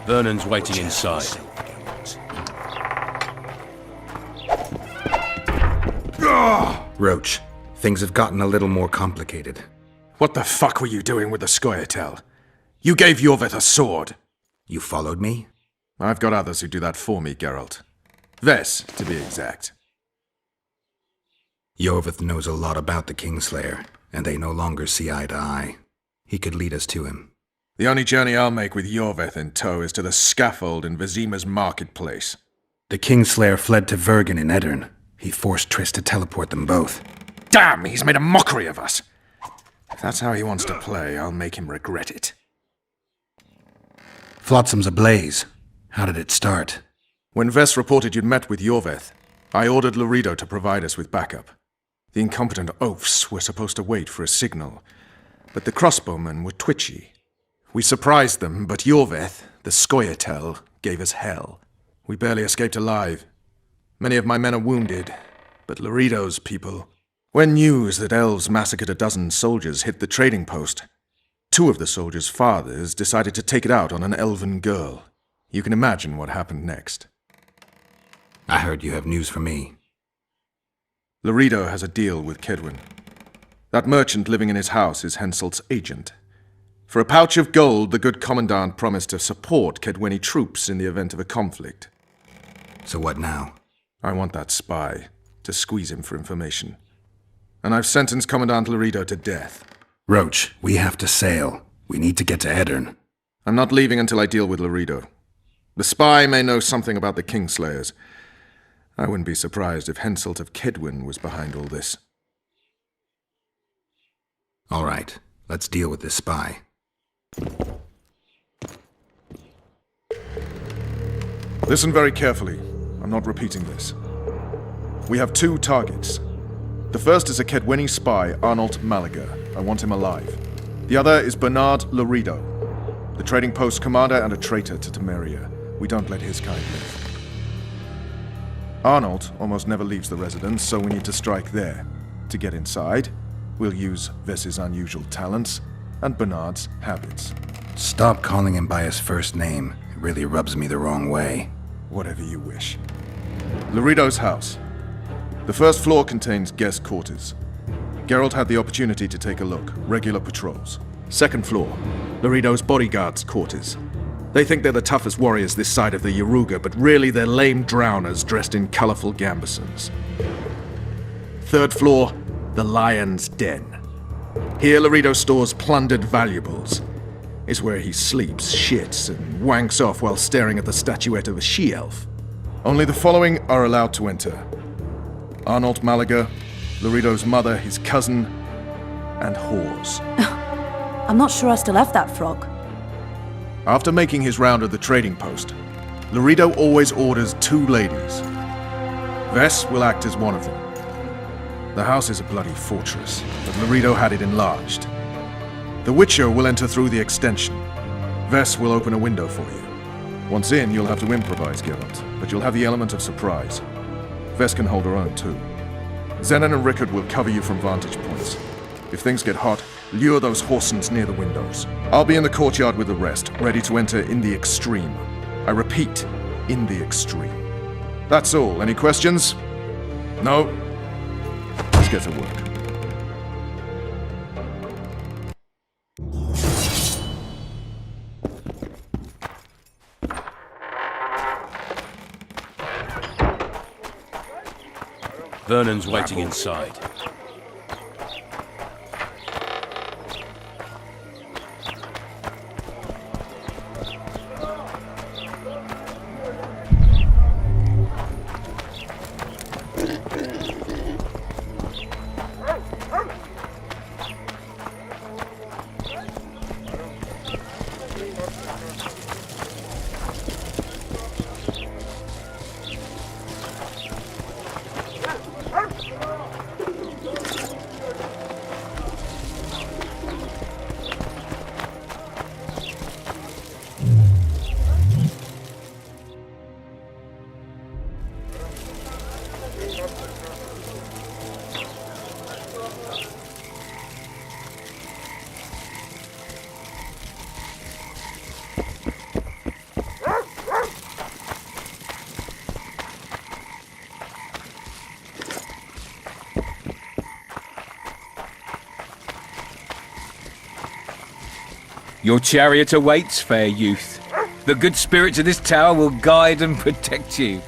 Vernon's waiting inside. Roach, things have gotten a little more complicated. What the fuck were you doing with the Scoia'tael? You gave Yorveth a sword. You followed me? I've got others who do that for me, Geralt. Ves, to be exact. Yorveth knows a lot about the Kingslayer, and they no longer see eye to eye. He could lead us to him. The only journey I'll make with Yorveth in tow is to the scaffold in Vizima's marketplace. The Kingslayer fled to Vergen in Edirn. He forced Triss to teleport them both. Damn, he's made a mockery of us! If that's how he wants to play, I'll make him regret it. Flotsam's ablaze. How did it start? When Ves reported you'd met with Yorveth, I ordered Lorido to provide us with backup. The incompetent oafs were supposed to wait for a signal, but the crossbowmen were twitchy. We surprised them, but Yorveth, the Scoia'tael, gave us hell. We barely escaped alive. Many of my men are wounded, but Lorido's people... When news that elves massacred a dozen soldiers hit the trading post, 2 of the soldiers' fathers decided to take it out on an elven girl. You can imagine what happened next. I heard you have news for me. Lorido has a deal with Kedwin. That merchant living in his house is Henselt's agent. For a pouch of gold, the good commandant promised to support Kedweni troops in the event of a conflict. So what now? I want that spy, to squeeze him for information. And I've sentenced Commandant Lorido to death. Roach, we have to sail. We need to get to Edirn. I'm not leaving until I deal with Lorido. The spy may know something about the Kingslayers. I wouldn't be surprised if Henselt of Kedwin was behind all this. All right, let's deal with this spy. Listen very carefully. I'm not repeating this. We have 2 targets. The first is a Kedweni spy, Arnold Malaga. I want him alive. The other is Bernard Lorido, the trading post commander and a traitor to Temeria. We don't let his kind live. Arnold almost never leaves the residence, so we need to strike there. To get inside, we'll use Ves's unusual talents and Bernard's habits. Stop calling him by his first name. It really rubs me the wrong way. Whatever you wish. Lorido's house. The first floor contains guest quarters. Geralt had the opportunity to take a look. Regular patrols. Second floor, Lorido's bodyguards' quarters. They think they're the toughest warriors this side of the Yaruga, but really they're lame drowners dressed in colorful gambesons. Third floor, the Lion's Den. Here Lorido stores plundered valuables. It's where he sleeps, shits, and wanks off while staring at the statuette of a she-elf. Only the following are allowed to enter. Arnold Malaga, Lorido's mother, his cousin, and whores. I'm not sure I still have that frog. After making his round of the trading post, Lorido always orders 2 ladies. Ves will act as one of them. The house is a bloody fortress, but Lorido had it enlarged. The Witcher will enter through the extension. Ves will open a window for you. Once in, you'll have to improvise, Geralt, but you'll have the element of surprise. Ves can hold her own, too. Zenon and Rickard will cover you from vantage points. If things get hot, lure those horsens near the windows. I'll be in the courtyard with the rest, ready to enter in the extreme. I repeat, in the extreme. That's all. Any questions? No? Let's get to work. Vernon's waiting inside. Your chariot awaits, fair youth. The good spirits of this tower will guide and protect you.